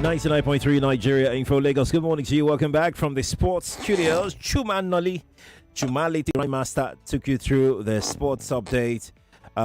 99.3 Nigeria Info Lagos. Good morning to you. Welcome back from the sports studios. Chumali Master took you through the sports update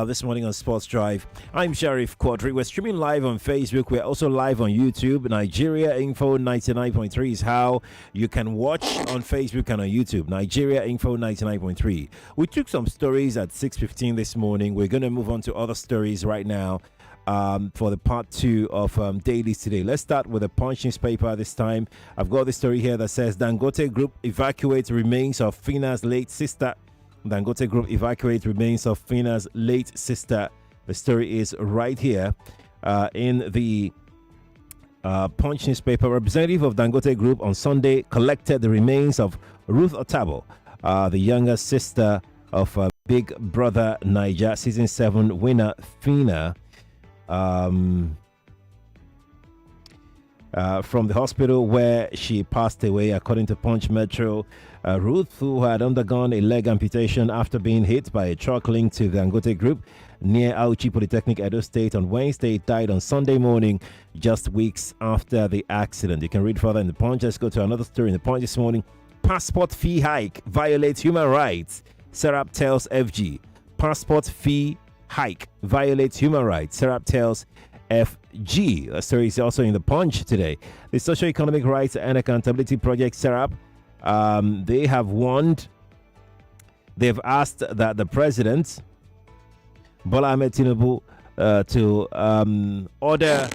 this morning on Sports Drive. I'm Sheriff Quadry. We're streaming live on Facebook. We're also live on YouTube. Nigeria Info 99.3 is how you can watch on Facebook and on YouTube. Nigeria Info 99.3. We took some stories at 6:15 this morning. We're going to move on to other stories right now. For the part 2 of Dailies today. Let's start with a Punch newspaper this time. I've got the story here that says Dangote Group evacuates remains of Fina's late sister. Dangote Group evacuates remains of Fina's late sister. The story is right here in the Punch newspaper. Representative of Dangote Group on Sunday collected the remains of Ruth Otabo, the younger sister of Big Brother Niger Season 7 winner Fina. From the hospital where she passed away, according to Punch Metro. Ruth, who had undergone a leg amputation after being hit by a truck linked to the Dangote Group near Auchi Polytechnic, Edo State on Wednesday, died on Sunday morning, just weeks after the accident. You can read further in the Punch. Let's go to another story in the Punch this morning. Passport fee hike violates human rights. SERAP tells FG. Passport fee hike violates human rights. SERAP tells FG. The story is also in the Punch today. The Socio-Economic Rights and Accountability Project, SERAP, they have warned. They've asked that the president, Bola Ahmed Tinubu, to order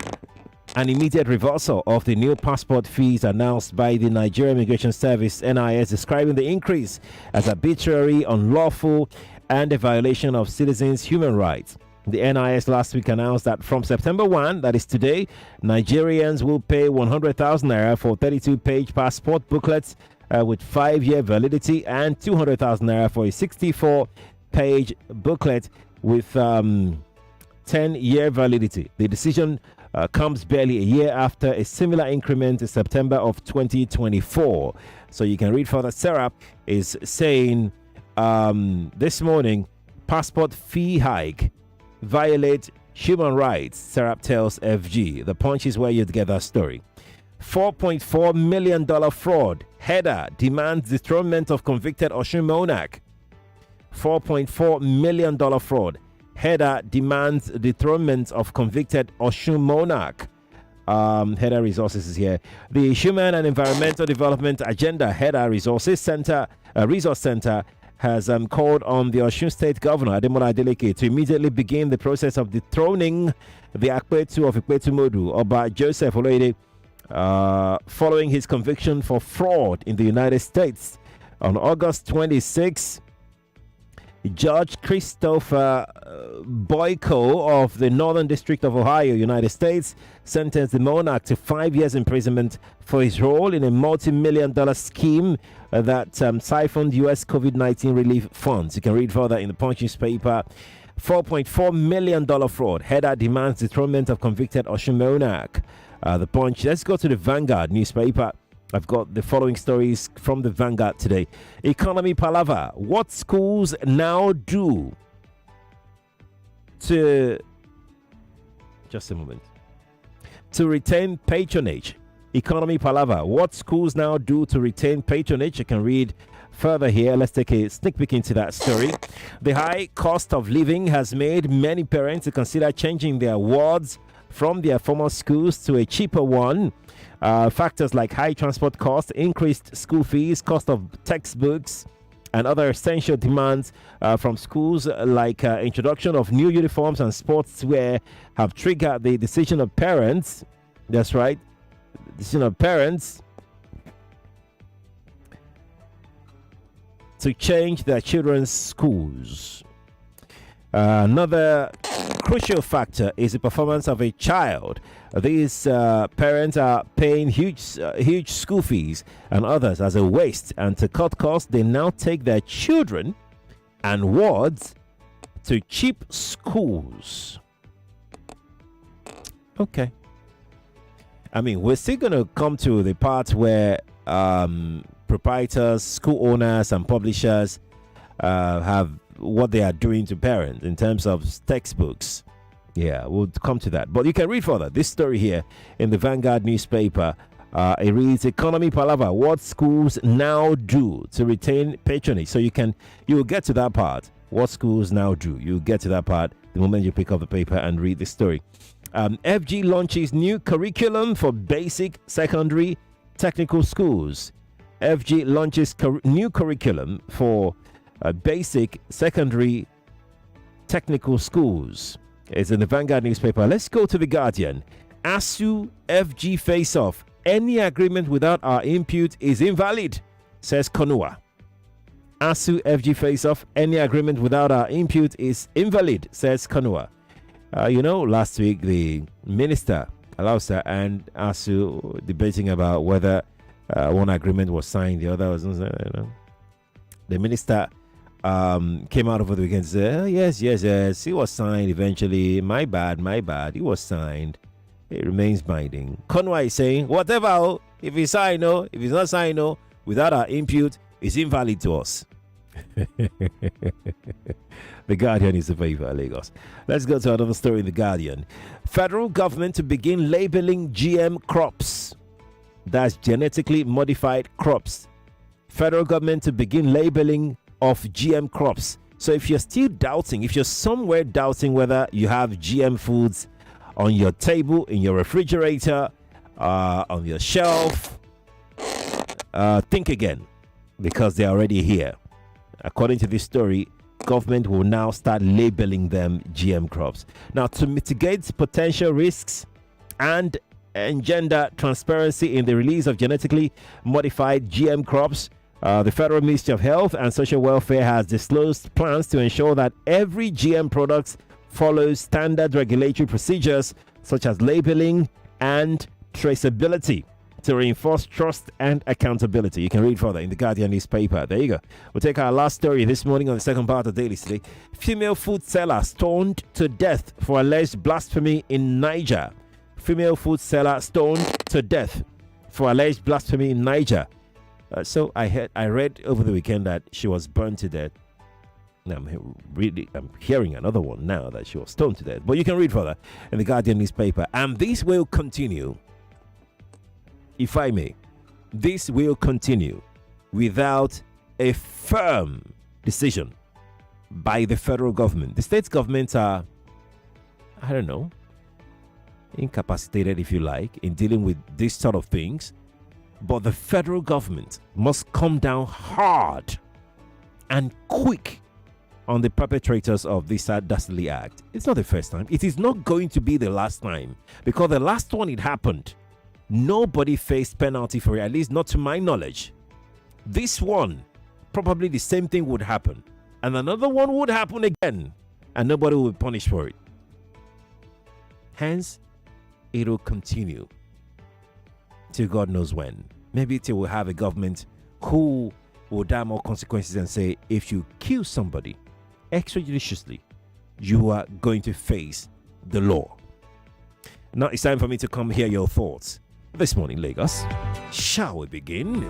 an immediate reversal of the new passport fees announced by the Nigeria Immigration Service (NIS), describing the increase as arbitrary, unlawful, and a violation of citizens' human rights. The NIS last week announced that from September 1, that is today, Nigerians will pay 100,000 naira for 32-page passport booklets with 5-year validity and 200,000 naira for a 64-page booklet with 10-year validity. The decision comes barely a year after a similar increment in September of 2024. So you can read further. SERAP is saying this morning, passport fee hike violate human rights. SERAP tells FG. The Punch is where you get that story. $4.4 million fraud. Header demands dethronement of convicted Osun monarch. $4.4 million fraud. Header demands dethronement of convicted Osun monarch. Header Resources is here. The Human and Environmental Development Agenda Header Resource Center has called on the Osun State Governor Ademola Adeleke to immediately begin the process of dethroning the Akpetu of Ikpetu Modu Oba Joseph Oloide following his conviction for fraud in the United States. On August 26, Judge Christopher Boyko of the Northern District of Ohio, United States, sentenced the monarch to 5 years imprisonment for his role in a multi-million-dollar scheme that siphoned U.S. COVID-19 relief funds. You can read further in the Punch newspaper. $4.4 million fraud. Header demands dethronement of convicted Osun monarch. The Punch. Let's go to the Vanguard newspaper. I've got the following stories from the Vanguard today. Economy palaver. What schools now do to... Just a moment. To retain patronage. Economy palaver. What schools now do to retain patronage? You can read further here. Let's take a sneak peek into that story. The high cost of living has made many parents to consider changing their wards from their former schools to a cheaper one. Factors like high transport costs, increased school fees, cost of textbooks, and other essential demands from schools like introduction of new uniforms and sportswear have triggered the decision of parents. That's right. Decision of parents to change their children's schools. Another crucial factor is the performance of a child. These parents are paying huge school fees and others as a waste, and to cut costs, they now take their children and wards to cheap schools. Okay. I mean, we're still going to come to the part where proprietors, school owners, and publishers have what they are doing to parents in terms of textbooks. Yeah, we'll come to that. But you can read further. This story here in the Vanguard newspaper. It reads, Economy Palava, what schools now do to retain patronage. So you will get to that part. What schools now do. You'll get to that part the moment you pick up the paper and read the story. FG launches new curriculum for basic secondary technical schools. FG launches new curriculum for basic secondary technical schools. It's in the Vanguard newspaper. Let's go to the Guardian. ASUU FG face-off. Any agreement without our input is invalid, says Konua. ASUU FG face-off. Any agreement without our input is invalid, says Konua. Last week the minister, Alausa, and ASUU debating about whether one agreement was signed, the other was not. The minister came out over the weekend and said, yes, it was signed eventually. My bad. It was signed. It remains binding. Conway is saying, whatever, if it's signed, no. If it's not signed, no. Without our input, it's invalid to us. The Guardian is the paper, Lagos. Let's go to another story in the Guardian. Federal government to begin labeling GM crops. That's genetically modified crops. Federal government to begin labeling of GM crops. So if you're still doubting, if you're somewhere doubting whether you have GM foods on your table, in your refrigerator, on your shelf, think again, because they're already here. According to this story, government will now start labeling them GM crops. Now, to mitigate potential risks and engender transparency in the release of genetically modified GM crops, the Federal Ministry of Health and Social Welfare has disclosed plans to ensure that every GM product follows standard regulatory procedures such as labeling and traceability to reinforce trust and accountability. You can read further in the Guardian newspaper. There you go. We'll take our last story this morning on the second part of Dailies today. Female food seller stoned to death for alleged blasphemy in Niger. Female food seller stoned to death for alleged blasphemy in Niger. So I read over the weekend that she was burned to death. I'm hearing another one now that she was stoned to death. But you can read further in the Guardian newspaper. And this will continue, if I may. This will continue without a firm decision by the federal government. The state governments are, incapacitated, if you like, in dealing with this sort of things. But the federal government must come down hard and quick on the perpetrators of this dastardly act. It's not the first time. It is not going to be the last time, because the last one it happened, nobody faced penalty for it, at least not to my knowledge. This one, probably the same thing would happen, and another one would happen again, and nobody will be punished for it. Hence, it will continue till God knows when. Maybe till we have a government who will die more consequences and say, if you kill somebody extrajudiciously, you are going to face the law. Now it's time for me to come hear your thoughts this morning, Lagos. Shall we begin?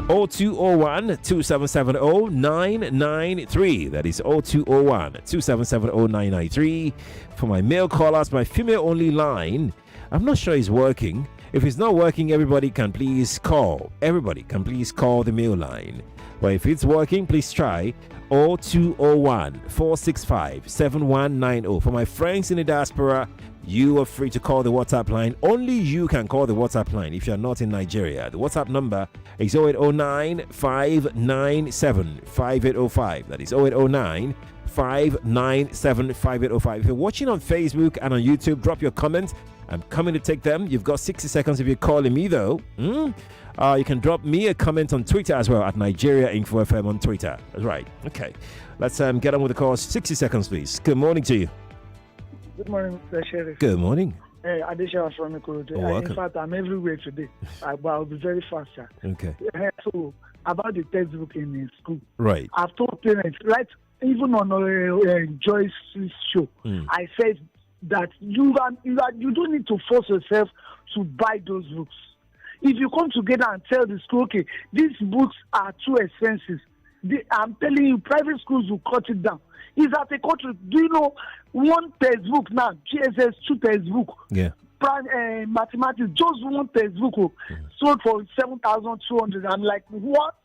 0201 2770 993. That is 0201 2770 993. For my male callers, my female only line, I'm not sure it's working. If it's not working, everybody can please call. Everybody can please call the mail line. But if it's working, please try 0201 465 7190. For my friends in the diaspora, you are free to call the WhatsApp line. Only you can call the WhatsApp line if you're not in Nigeria. The WhatsApp number is 0809 597 5805. That is 0809 597 5805. If you're watching on Facebook and on YouTube, drop your comments. I'm coming to take them. You've got 60 seconds if you're calling me, though. You can drop me a comment on Twitter as well, at Nigeria Info FM on Twitter. That's right. Okay. Let's get on with the calls. 60 seconds, please. Good morning to you. Good morning, Mr. Sheriff. Good morning. Hey, Adesha from Ikorodu. In fact, I'm everywhere today. But I'll be very fast, sir. Okay. So, about the textbook in school. Right. I've told parents, right, even on Joyce's show, I said that you don't need to force yourself to buy those books. If you come together and tell the school, okay, these books are too expensive, I'm telling you, private schools will cut it down. Is at a country. Do you know one textbook now? GSS 2 textbook. Yeah. Mathematics, just one textbook sold for 7,200. I'm like, what?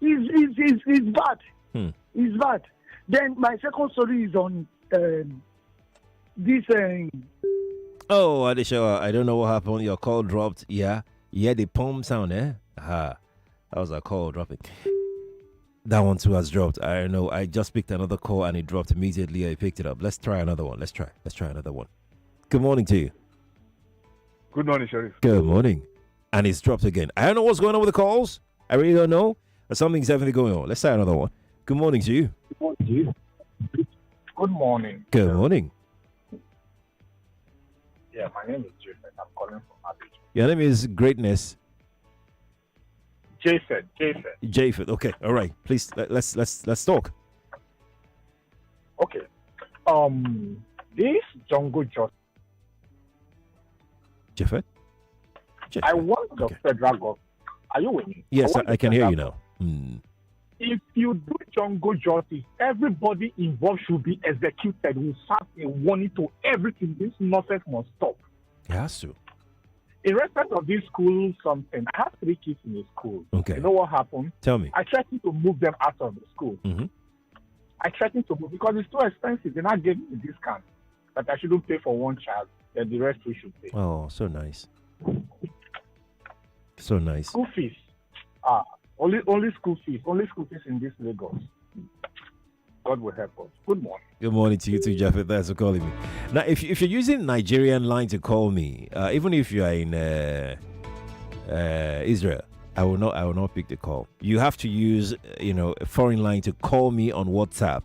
It's bad. It's bad. Then my second story is on this. Oh, Adesha, I don't know what happened. Your call dropped. Yeah, the palm sound, eh? Aha, that was a call dropping. That one too has dropped. I don't know. I just picked another call and it dropped immediately. I picked it up. Let's try another one. Let's try another one. Good morning to you. Good morning, Sheriff. Good morning. And it's dropped again. I don't know what's going on with the calls. I really don't know. But something's definitely going on. Let's try another one. Good morning to you. Good morning to you. Good morning. Good morning. Yeah, my name is Japheth. I'm calling from Abidjan. Your name is Greatness. Japheth. Japheth. Okay. All right. Please let's talk. Okay. This jungle justice. Japheth. I want the federal government. Are you with me? Yes, I can hear you now. If you do jungle justice, everybody involved should be executed. We serve a warning to everything. This nonsense must stop. It has to. In respect of this school, something, I have 3 kids in the school. Okay. You know what happened? Tell me. I threatened to move them out of the school. Mm-hmm. I threatened to move because it's too expensive. They not gave me a discount that I shouldn't pay for one child, then the rest we should pay. Oh, so nice. So nice. School fees. Only school fees. Only school fees in this Lagos. God will help us. Good morning. Good morning to you too, Japheth. Thanks for calling me. Now, if you're using Nigerian line to call me, even if you are in Israel, I will not pick the call. You have to use a foreign line to call me on WhatsApp.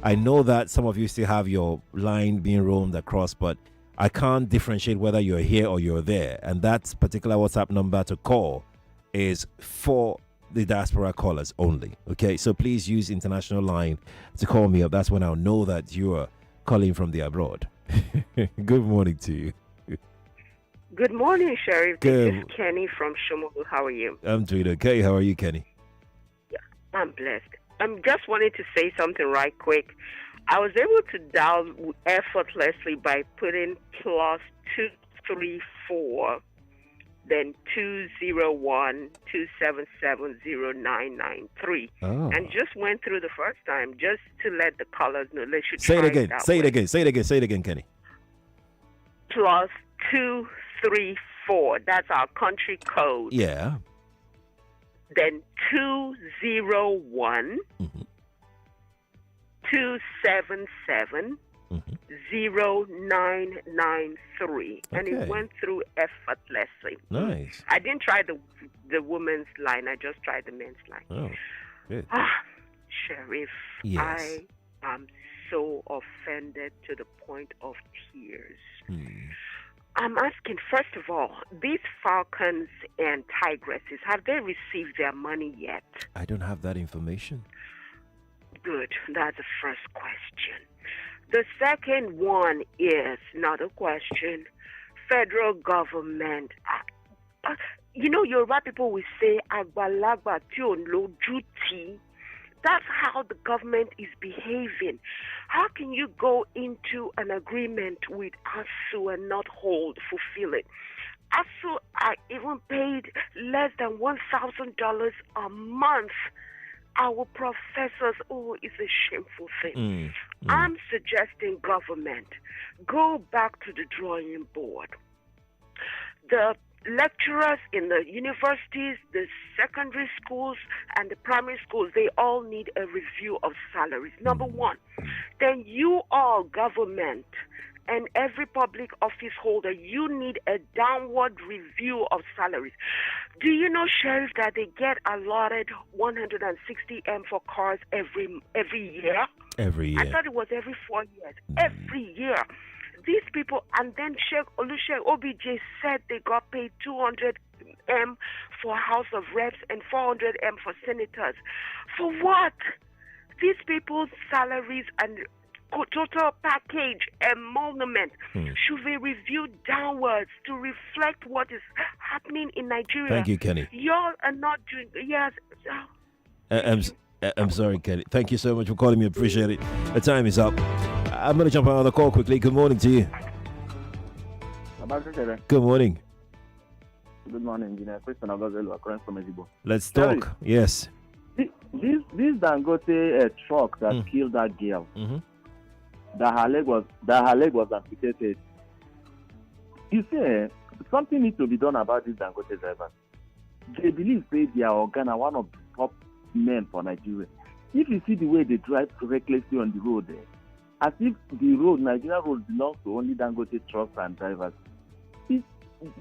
I know that some of you still have your line being roamed across, but I can't differentiate whether you're here or you're there. And that particular WhatsApp number to call is for the diaspora callers only. Okay, so please use international line to call me up. That's when I'll know that you are calling from the abroad. Good morning to you. Good morning, Sheriff. Good. This is Kenny from Shomolu. How are you? I'm doing okay. How are you, Kenny? Yeah, I'm blessed. I'm just wanting to say something right quick. I was able to dial effortlessly by putting +234, then 201-277-0993, and just went through the first time just to let the callers know they should say try it again. Say it again. Say it again, Kenny. +234. That's our country code. Yeah. Then 201. 277 0993, and it went through effortlessly. Nice. I didn't try the woman's line. I just tried the men's line. Oh, good. Sheriff, yes. I am so offended to the point of tears. I'm asking, first of all, these falcons and tigresses, have they received their money yet? I don't have that information. Good. That's the first question. The second one is not a question. Federal government. Yoruba people will say, "Agbalagba ti o lo duty." That's how the government is behaving. How can you go into an agreement with ASUU and not fulfill it? ASUU are even paid less than $1,000 a month. Our professors, it's a shameful thing. I'm suggesting government, go back to the drawing board. The lecturers in the universities, the secondary schools, and the primary schools, they all need a review of salaries. Number one. Then you all, government, and every public office holder, you need a downward review of salaries. Do you know, Sheriff, that they get allotted 160 M for cars every year? Every year. I thought it was every 4 years. Every year. These people, and then Sheikh Olusegun OBJ said they got paid 200 M for House of Reps and 400 M for senators. For what? These people's salaries and total package emolument should be reviewed downwards to reflect what is happening in Nigeria. Thank you, Kenny. Y'all are not doing. Yes. I'm sorry, Kelly. Thank you so much for calling me. Appreciate it. The time is up. I'm going to jump on another call quickly. Good morning to you. Good morning. Good morning, Engineer. Christian Agazelo, calling from Ezibo. Let's talk. Sorry. Yes. This Dangote truck that killed that girl, that her leg was amputated. You see, something needs to be done about these Dangote drivers. They believe they are Ghana, one of the top men for Nigeria. If you see the way they drive recklessly on the road, as if the road, Nigeria road, belongs to only Dangote trucks and drivers.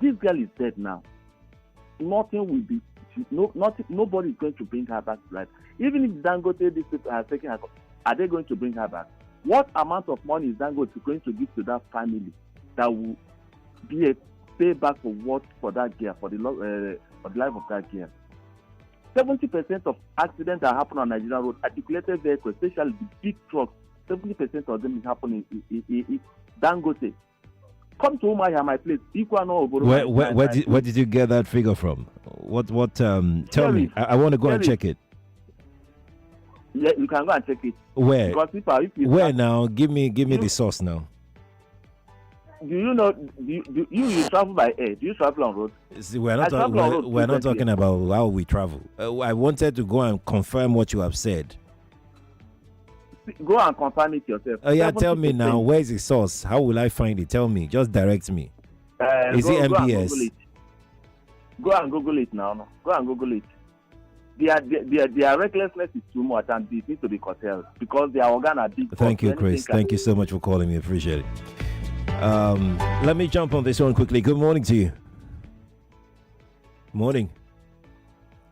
This girl is dead now. Nothing will be. Nobody is going to bring her back to life. Even if Dangote, these people are taking her, are they going to bring her back? What amount of money is Dangote going to give to that family that will be a payback for that girl, for the life of that girl? 70% of accidents that happen on Nigerian road, articulated vehicles, especially the big trucks, 70% of them is happening in Dangote. Come to my place. Where did you get that figure from? Tell me. I want to go and check it. Yeah, you can go and check it. Where? Where now? Give me the source now. Do you know? Do you travel by air? Do you travel on road? See, we're not talking about how we travel. I wanted to go and confirm what you have said. Go and confirm it yourself. Oh yeah, tell me now. Where is the source? How will I find it? Tell me. Just direct me. Is it MBS? Go and Google it now. Go and Google it. Their recklessness is too much, and it needs to be curtailed because they are organ big. Thank you, Chris. Thank you so much for calling me. Appreciate it. Let me jump on this one quickly. Good morning to you. Morning.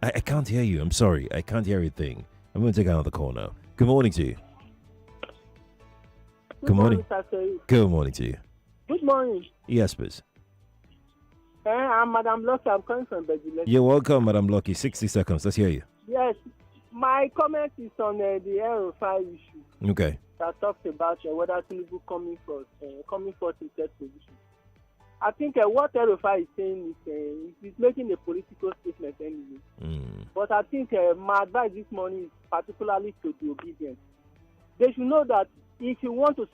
I can't hear you. I'm sorry. I can't hear a thing. I'm going to take another call now. Good morning to you. Good morning. Good morning to you. Good morning. Yes, please. I'm Madam Lucky. I'm calling from Bejile. You're welcome, Madam Lucky. 60 seconds. Let's hear you. Yes. My comment is on the Aero-5 issue. Okay. That talks about whether Tinubu coming forth in third position. I think what Aero-5 is saying is he's making a political statement anyway. But I think my advice this morning is particularly to the obedient. They should know that if you want to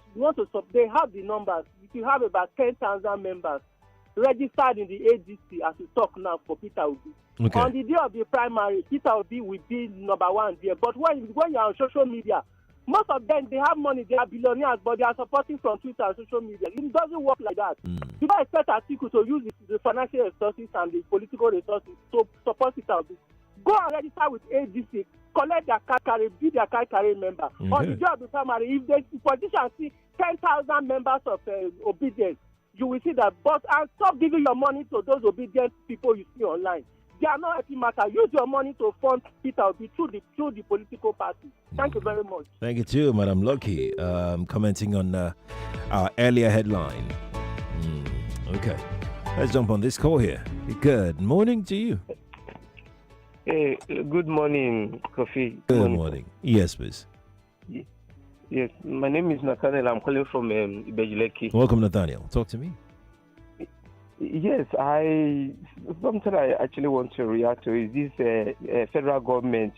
they have the numbers. If you have about 10,000 members registered in the ADC as we talk now for Peter Obi. Okay. On the day of the primary, Peter Obi will be number one there. But when you're on social media, most of them, they have money, they are billionaires, but they are supporting from Twitter and social media. It doesn't work like that. You don't expect Atiku to use the financial resources and the political resources to support Peter Obi. Go and register with ADC, collect their card carry, be their card carry member. Okay. On the day of the primary, if the politicians see 10,000 members of obedience, you will see that. But and stop giving your money to those obedient people you see online. They are not happy matter. Use your money to fund Peter Obi through the political party. Thank you very much. Thank you too, Madam Lucky. Commenting on our earlier headline. Okay. Let's jump on this call here. Good morning to you. Hey, good morning, Kofi. Good morning. Yes, please. Yes, my name is Nathaniel. I'm calling from Ibejileki. Welcome, Nathaniel. Talk to me. Yes, something I actually want to react to is this federal government,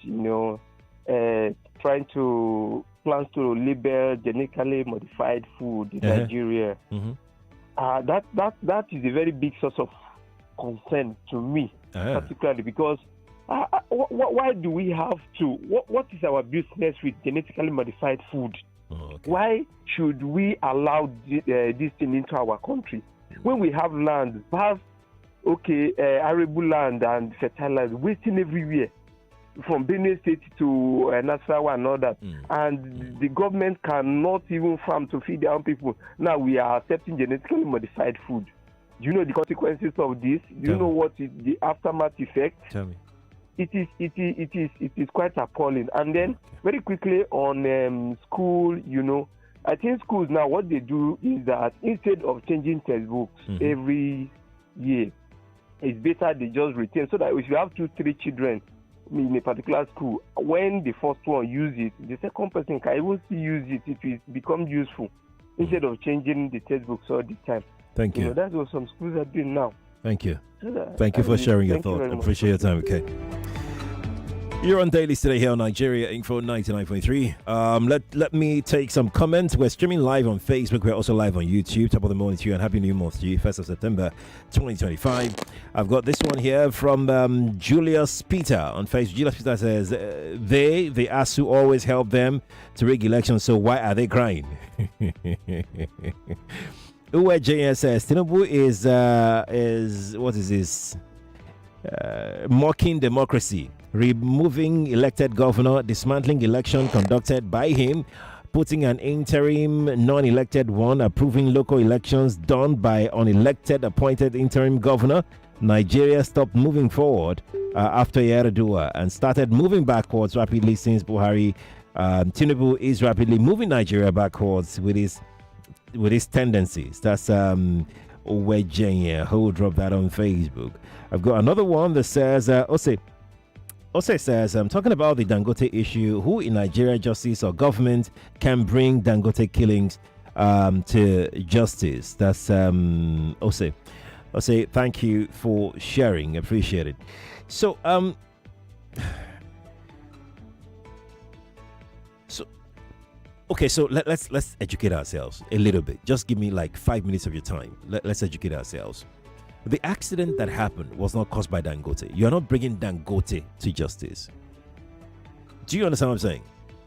trying to plans to label genetically modified food in Nigeria. That is a very big source of concern to me, particularly because why do we have to? What is our business with genetically modified food? Why should we allow this thing into our country? When we have land, vast, arable land and fertile land, wasting everywhere, from Benue State to Nasarawa and all that, and the government cannot even farm to feed their own people. Now we are accepting genetically modified food. Do you know the consequences of this? Do you know what is the aftermath effect? Tell me. It is quite appalling. And then very quickly on school, I think schools now, what they do is that instead of changing textbooks every year, it's better they just retain, so that if you have 2-3 children in a particular school, when the first one use it, the second person can even still use it. It will become useful instead of changing the textbooks all the time. Thank you. That's what some schools are doing now. Thank you. Thank you for sharing your thoughts. I appreciate your time, okay? You're on Dailies today here on Nigeria Info 99.3. Let me take some comments. We're streaming live on Facebook. We're also live on YouTube. Top of the morning to you and happy new month to you. 1st of September 2025. I've got this one here from Julius Peter on Facebook. Julius Peter says, the ASUU always help them to rig elections, so why are they crying? Uwe JS says, Tinubu is what is this? Mocking democracy, removing elected governor, dismantling election conducted by him, putting an interim non-elected one, approving local elections done by unelected appointed interim governor. Nigeria stopped moving forward after Yar'Adua and started moving backwards rapidly since Buhari. Tinubu is rapidly moving Nigeria backwards with his tendencies. That's Uwe who dropped that on Facebook. I've got another one that says, Ose says, I'm talking about the Dangote issue. Who in Nigeria justice or government can bring Dangote killings to justice? That's Ose. Ose, thank you for sharing. Appreciate it. So, okay, so let's educate ourselves a little bit. Just give me like 5 minutes of your time. Let's educate ourselves. The accident that happened was not caused by Dangote. You are not bringing Dangote to justice. Do you understand what I'm saying?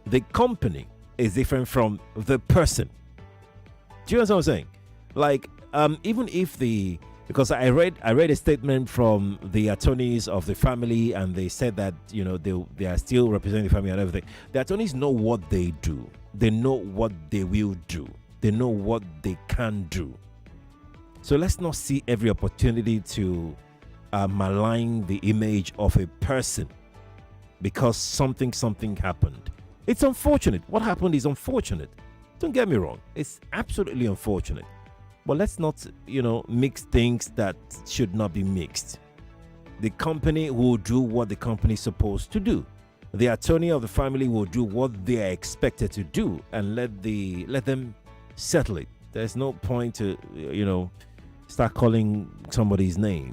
The company is different from the person. Do you understand what I'm saying? Like, even if because I read a statement from the attorneys of the family, and they said that they are still representing the family and everything. The attorneys know what they do. They know what they will do. They know what they can do. So let's not see every opportunity to malign the image of a person because something happened. It's unfortunate. What happened is unfortunate. Don't get me wrong. It's absolutely unfortunate. But let's not, mix things that should not be mixed. The company will do what the company is supposed to do. The attorney of the family will do what they are expected to do, and let them settle it. There's no point to, start calling somebody's name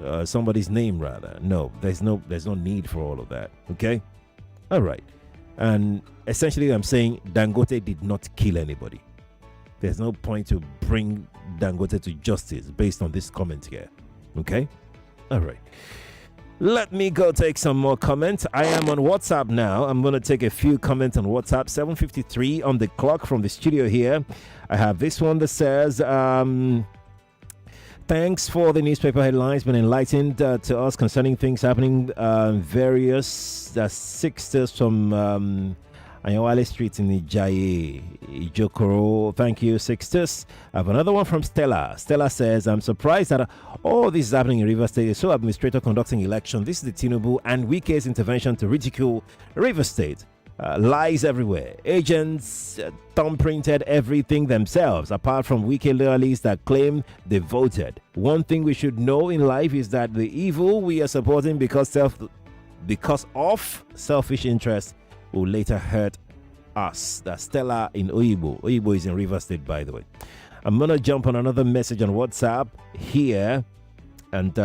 rather. No, there's no need for all of that. Okay, all right. And essentially, I'm saying Dangote did not kill anybody. There's no point to bring Dangote to justice based on this comment here. Okay, all right. Let me go take some more comments. I am on WhatsApp now. I'm going to take a few comments on WhatsApp. 7:53 on the clock from the studio here. I have this one that says, thanks for the newspaper headlines. Been enlightened to us concerning things happening. Various Sixers from Anyawale Street in Ijaye, Ijokoro. Thank you, Sixtus. I have another one from Stella. Stella says, I'm surprised that all this is happening in Rivers State. So administrator conducting election. This is the Tinubu and Wike's intervention to ridicule Rivers State. Lies everywhere. Agents thumbprinted everything themselves, apart from Wike loyalists that claim they voted. One thing we should know in life is that the evil we are supporting because of selfish interest will later hurt us. That's Stella in Oyibo. Oyibo is in Rivers State, by the way. I'm going to jump on another message on WhatsApp here. And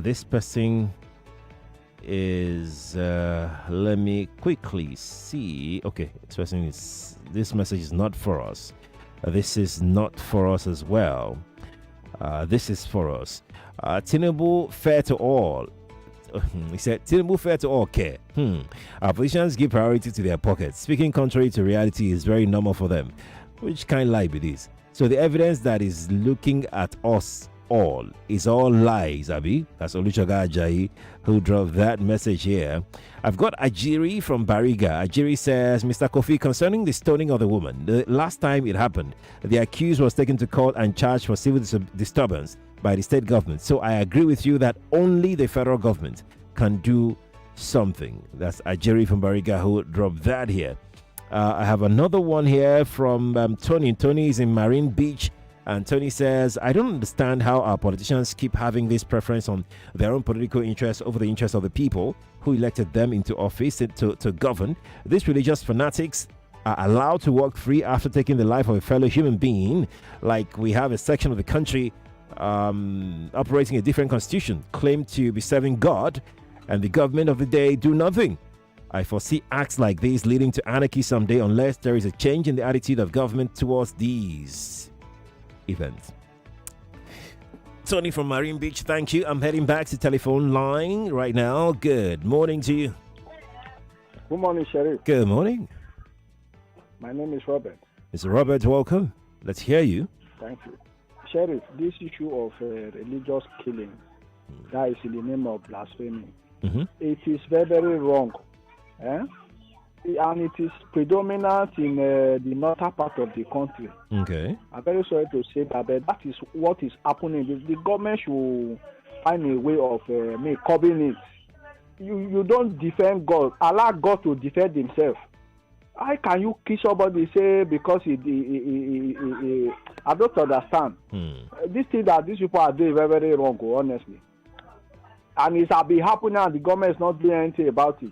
this person is, let me quickly see. Okay, this message is not for us. This is not for us as well. This is for us. Tinubu fair to all. He said, Tinubu fair to all care. Our politicians give priority to their pockets. Speaking contrary to reality is very normal for them. Which kind of lie it is? So the evidence that is looking at us all is all lies, Abi. That's Olusoga Ajayi who dropped that message here. I've got Ajiri from Bariga. Ajiri says, Mr. Kofi, concerning the stoning of the woman, the last time it happened, the accused was taken to court and charged for civil disturbance by the state government. So I agree with you that only the federal government can do something. That's Ajiri from Bariga who dropped that here. I have another one here from Tony. Tony is in Marine Beach. And Tony says, I don't understand how our politicians keep having this preference on their own political interests over the interests of the people who elected them into office to govern. These religious fanatics are allowed to walk free after taking the life of a fellow human being. Like we have a section of the country operating a different constitution, claim to be serving God, and the government of the day do nothing. I foresee acts like these leading to anarchy someday unless there is a change in the attitude of government towards these events. Tony from Marine Beach, thank you. I'm heading back to telephone line right now. Good morning to you. Good morning, Sheriff. Good morning. My name is Robert. Mr. Robert, welcome. Let's hear you. Thank you. Sheriff, this issue of religious killing, that is in the name of blasphemy. It is very, very wrong. And it is predominant in the northern part of the country. Okay. I'm very sorry to say that, but that is what is happening. The government should find a way of covering it. You don't defend God. Allow God to defend himself. How can you kill somebody, say, because I don't understand. This thing that these people are doing very, very wrong, honestly. And it has been happening and the government is not doing anything about it.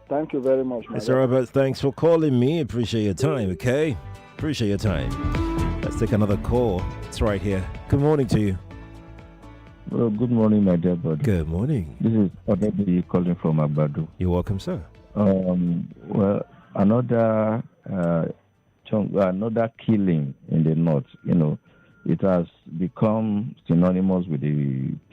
Thank you very much, Mr. Robert, thanks for calling me. Appreciate your time, okay? Appreciate your time. Let's take another call. It's right here. Good morning to you. Well, good morning, my dear brother. Good morning. This is Odebe calling from Agbado. You're welcome, sir. Well, another killing in the north, it has become synonymous with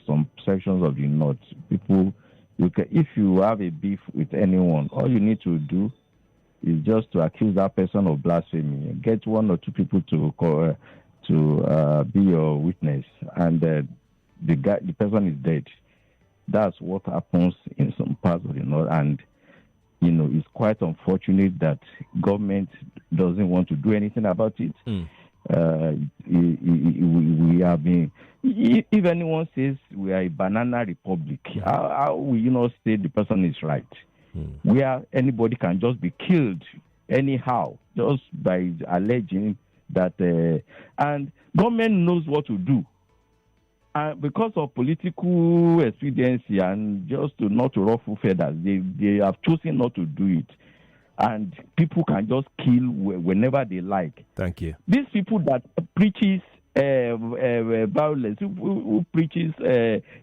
some sections of the north. People, if you have a beef with anyone, all you need to do is just to accuse that person of blasphemy. Get one or two people to be your witness, and the person is dead. That's what happens in some parts of the north, and it's quite unfortunate that government doesn't want to do anything about it. We have been. If anyone says we are a banana republic, how will you not say the person is right? Where anybody can just be killed anyhow, just by alleging that, and government knows what to do. Because of political expediency and just not to ruffle feathers, they have chosen not to do it. And people can just kill whenever they like. Thank you. These people that preaches violence, who preaches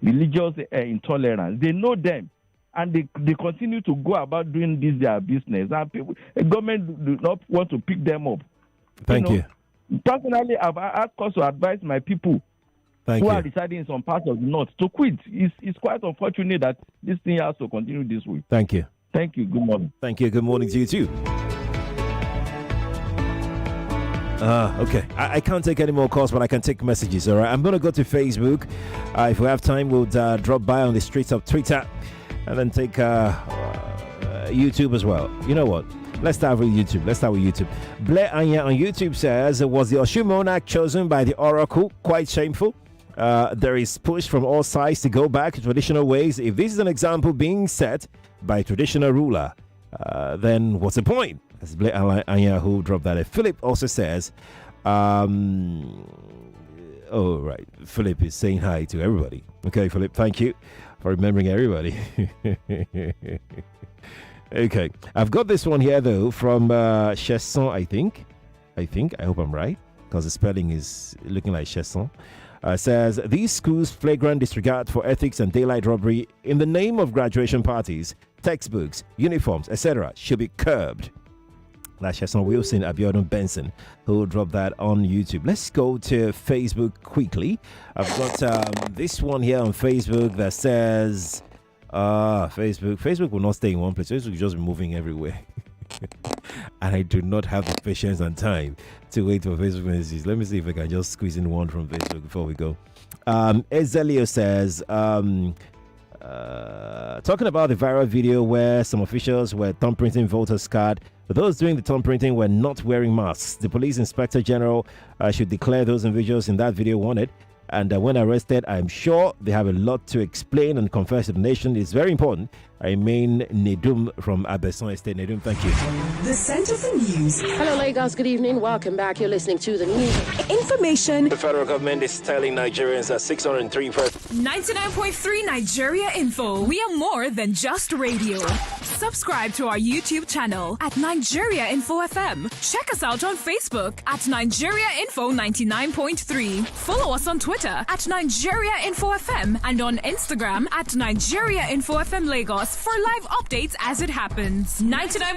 religious intolerance, they know them. And they continue to go about doing this their business. And government do not want to pick them up. Thank you. Personally, I've asked us to advise my people who are residing in some parts of the north to quit. It's quite unfortunate that this thing has to continue this way. Thank you. Thank you. Good morning. Thank you. Good morning to you too. Okay. I can't take any more calls, but I can take messages. All right. I'm going to go to Facebook. If we have time, we'll drop by on the streets of Twitter and then take YouTube as well. You know what? Let's start with YouTube. Blair Anya on YouTube says, was the ASUU monarch chosen by the Oracle? Quite shameful. There is push from all sides to go back to traditional ways. If this is an example being set by a traditional ruler, then what's the point? That's Blair Anya who dropped that. Philip also says, Philip is saying hi to everybody. Okay, Philip, thank you for remembering everybody. Okay, I've got this one here though from Chesson, I think. I hope I'm right because the spelling is looking like Chesson. Says these schools' flagrant disregard for ethics and daylight robbery in the name of graduation parties, textbooks, uniforms, etc. should be curbed. That's Chesson Wilson Abiodun Benson who dropped that on YouTube. Let's go to Facebook quickly. I've got this one here on Facebook that says Facebook will not stay in one place. Facebook will just be moving everywhere. And I do not have the patience and time to wait for Facebook messages. Let me see if I can just squeeze in one from Facebook before we go. Ezelio says, talking about the viral video where some officials were thumb printing voters' card. Those doing the thumb printing were not wearing masks. The police inspector general should declare those individuals in that video wanted. And when arrested, I'm sure they have a lot to explain and confess to the nation. It's very important I mean Nedum from Abeson Estate. Nedum, thank you. The Center for News. Hello, Lagos. Good evening. Welcome back. You're listening to the news. Information. The federal government is telling Nigerians that 603 99.3 Nigeria Info. We are more than just radio. Subscribe to our YouTube channel at Nigeria Info FM. Check us out on Facebook at Nigeria Info 99.3. Follow us on Twitter at Nigeria Info FM and on Instagram at Nigeria Info FM Lagos for live updates as it happens. 99.